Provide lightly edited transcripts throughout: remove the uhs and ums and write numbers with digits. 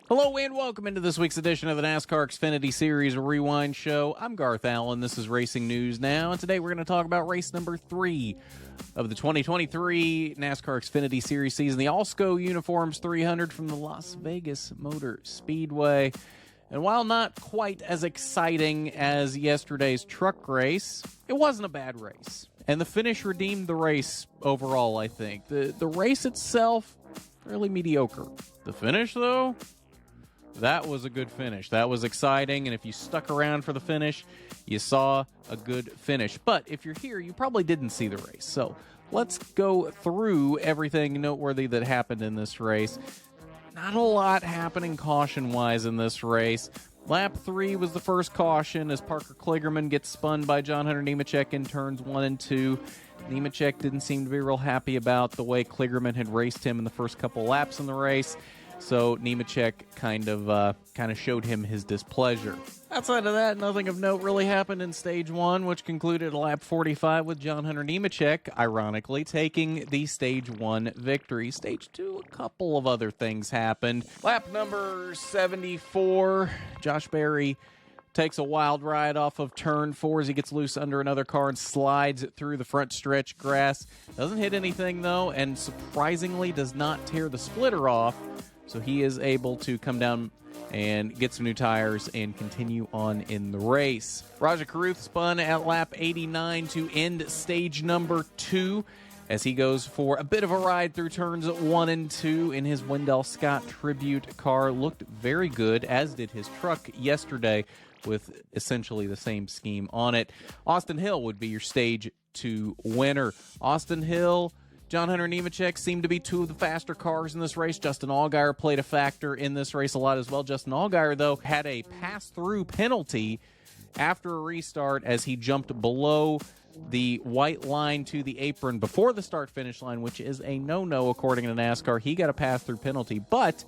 Hello and welcome into this week's edition of the NASCAR Xfinity Series Rewind Show. I'm Garth Allen. This is Racing News Now, and today we're going to talk about race number 3 of the 2023 NASCAR Xfinity Series season, the Alsco Uniforms 300 from the Las Vegas Motor Speedway. And while not quite as exciting as yesterday's truck race, it wasn't a bad race. And the finish redeemed the race overall, I think. The race itself, fairly mediocre. The finish, though, that was a good finish. That was exciting, and if you stuck around for the finish, you saw a good finish. But if you're here, you probably didn't see the race. So let's go through everything noteworthy that happened in this race. Not a lot happening caution-wise in this race. Lap 3 was the first caution as Parker Kligerman gets spun by John Hunter Nemechek in turns 1 and 2. Nemechek didn't seem to be real happy about the way Kligerman had raced him in the first couple laps in the race. So Nemechek kind of showed him his displeasure. Outside of that, nothing of note really happened in Stage 1, which concluded lap 45 with John Hunter Nemechek, ironically, taking the Stage 1 victory. Stage 2, a couple of other things happened. Lap number 74, Josh Berry takes a wild ride off of turn 4 as he gets loose under another car and slides it through the front stretch grass. Doesn't hit anything, though, and surprisingly does not tear the splitter off. So he is able to come down and get some new tires and continue on in the race. Rajah Caruth spun at lap 89 to end stage number 2 as he goes for a bit of a ride through turns 1 and 2 in his Wendell Scott Tribute car. Looked very good, as did his truck yesterday, with essentially the same scheme on it. Austin Hill would be your stage 2 winner. Austin Hill, John Hunter Nemechek seemed to be two of the faster cars in this race. Justin Allgaier played a factor in this race a lot as well. Justin Allgaier, though, had a pass-through penalty after a restart as he jumped below the white line to the apron before the start-finish line, which is a no-no according to NASCAR. He got a pass-through penalty, but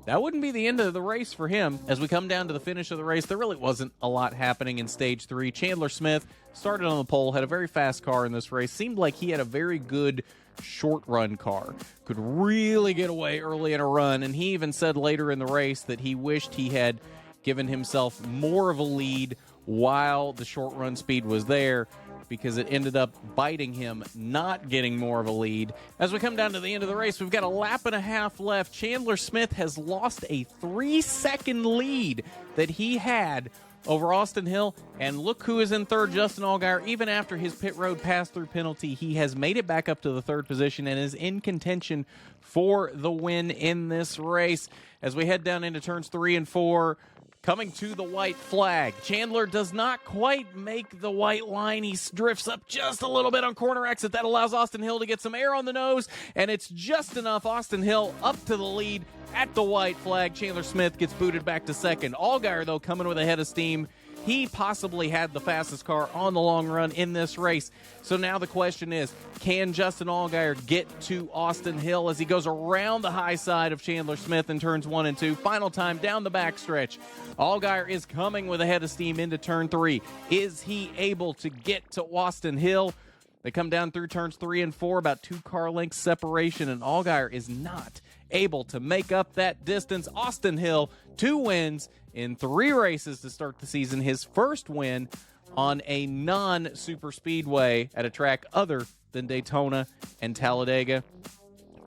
that wouldn't be the end of the race for him. As we come down to the finish of the race, there really wasn't a lot happening in Stage 3. Chandler Smith started on the pole, had a very fast car in this race. Seemed like he had a very good short-run car. Could really get away early in a run, and he even said later in the race that he wished he had given himself more of a lead while the short-run speed was there, because it ended up biting him, not getting more of a lead. As we come down to the end of the race, we've got a lap and a half left. Chandler Smith has lost a 3-second lead that he had over Austin Hill, and look who is in third, Justin Allgaier. Even after his pit road pass-through penalty, he has made it back up to the third position and is in contention for the win in this race. As we head down into turns 3 and 4, coming to the white flag, Chandler does not quite make the white line. He drifts up just a little bit on corner exit. That allows Austin Hill to get some air on the nose, and it's just enough. Austin Hill up to the lead at the white flag. Chandler Smith gets booted back to second. Allgaier, though, coming with a head of steam. He possibly had the fastest car on the long run in this race. So now the question is, can Justin Allgaier get to Austin Hill as he goes around the high side of Chandler Smith in turns 1 and 2? Final time down the backstretch. Allgaier is coming with a head of steam into turn 3. Is he able to get to Austin Hill? They come down through turns 3 and 4, about 2 car lengths separation, and Allgaier is not able to make up that distance. Austin Hill, 2 wins in 3 races to start the season. His first win on a non-super speedway at a track other than Daytona and Talladega.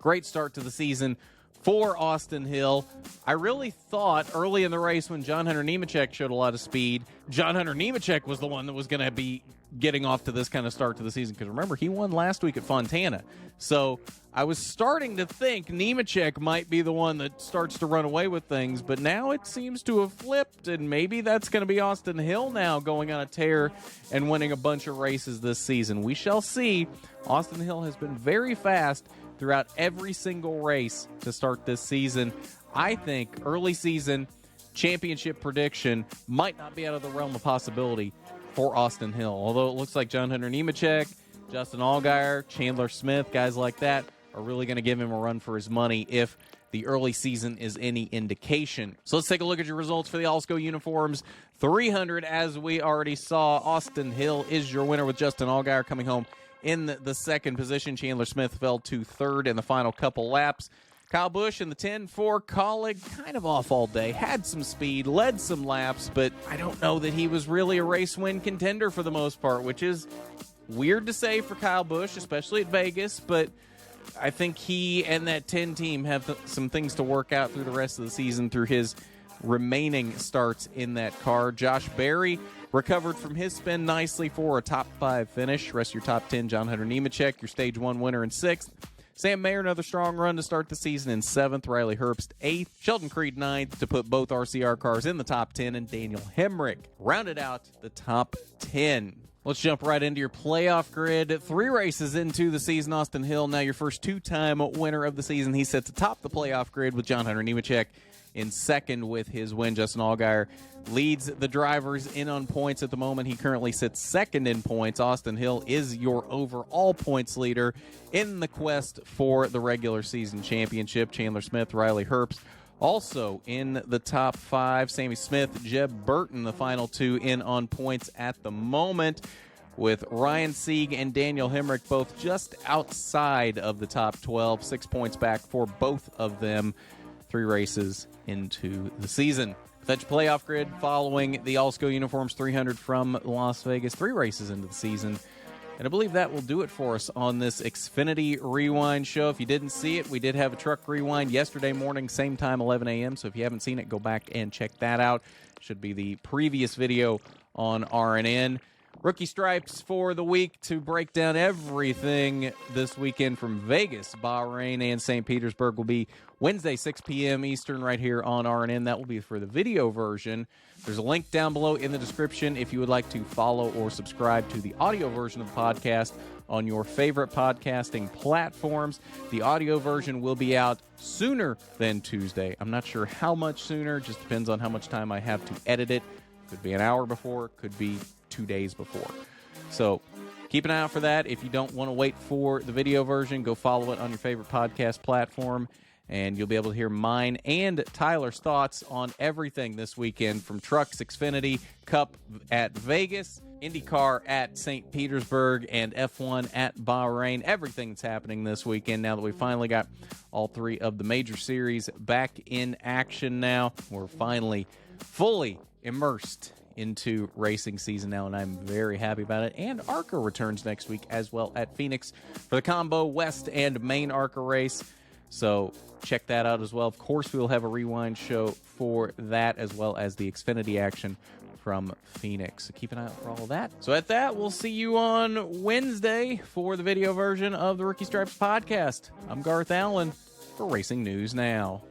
Great start to the season for Austin Hill. I really thought early in the race when John Hunter Nemechek showed a lot of speed, John Hunter Nemechek was the one that was going to be getting off to this kind of start to the season, because remember, he won last week at Fontana. So I was starting to think Nemechek might be the one that starts to run away with things, but now it seems to have flipped, and maybe that's going to be Austin Hill now going on a tear and winning a bunch of races this season. We shall see. Austin Hill has been very fast throughout every single race to start this season. I think early season championship prediction might not be out of the realm of possibility for Austin Hill, although it looks like John Hunter Nemechek, Justin Allgaier, Chandler Smith, guys like that are really going to give him a run for his money if the early season is any indication. So let's take a look at your results for the Alsco Uniforms 300. As we already saw, Austin Hill is your winner with Justin Allgaier coming home in the second position. Chandler Smith fell to third in the final couple laps. Kyle Busch in the 10-4 Kaulig, kind of off all day, had some speed, led some laps, but I don't know that he was really a race win contender for the most part, which is weird to say for Kyle Busch, especially at Vegas, but I think he and that 10 team have some things to work out through the rest of the season through his remaining starts in that car. Josh Berry recovered from his spin nicely for a top 5 finish. Rest of your top 10, John Hunter Nemechek, your stage 1 winner in 6th. Sam Mayer, another strong run to start the season in 7th. Riley Herbst, 8th. Sheldon Creed, 9th, to put both RCR cars in the top 10. And Daniel Hemrick rounded out the top 10. Let's jump right into your playoff grid. 3 races into the season. Austin Hill, now your first 2-time winner of the season. He sits atop the playoff grid with John Hunter Nemechek in 2nd with his win. Justin Allgaier leads the drivers in on points at the moment. He currently sits 2nd in points. Austin Hill is your overall points leader in the quest for the regular season championship. Chandler Smith, Riley Herbst also in the top 5. Sammy Smith, Jeb Burton, the final 2 in on points at the moment, with Ryan Sieg and Daniel Hemrick both just outside of the top 12. 6 points back for both of them 3 races into the season. That's your playoff grid following the Alsco Uniforms 300 from Las Vegas. 3 races into the season. And I believe that will do it for us on this Xfinity Rewind show. If you didn't see it, we did have a truck rewind yesterday morning, same time, 11 a.m. So if you haven't seen it, go back and check that out. Should be the previous video on RNN. Rookie Stripes for the week to break down everything this weekend from Vegas, Bahrain, and St. Petersburg will be Wednesday, 6 p.m. Eastern right here on RNN. That will be for the video version. There's a link down below in the description if you would like to follow or subscribe to the audio version of the podcast on your favorite podcasting platforms. The audio version will be out sooner than Tuesday. I'm not sure how much sooner. Just depends on how much time I have to edit it. Could be an hour before, could be 2 days before. So keep an eye out for that. If you don't want to wait for the video version, go follow it on your favorite podcast platform, and you'll be able to hear mine and Tyler's thoughts on everything this weekend, from Trucks, Xfinity, Cup at Vegas, IndyCar at St. Petersburg, and F1 at Bahrain. Everything that's happening this weekend now that we finally got all 3 of the major series back in action now. We're finally fully immersed into racing season now, and I'm very happy about it. And ARCA returns next week as well at Phoenix for the combo West and main ARCA race. So check that out as well. Of course, we will have a rewind show for that, as well as the Xfinity action from Phoenix. So keep an eye out for all of that. So at that, we'll see you on Wednesday for the video version of the Rookie Stripes podcast. I'm Garth Allen for Racing News Now.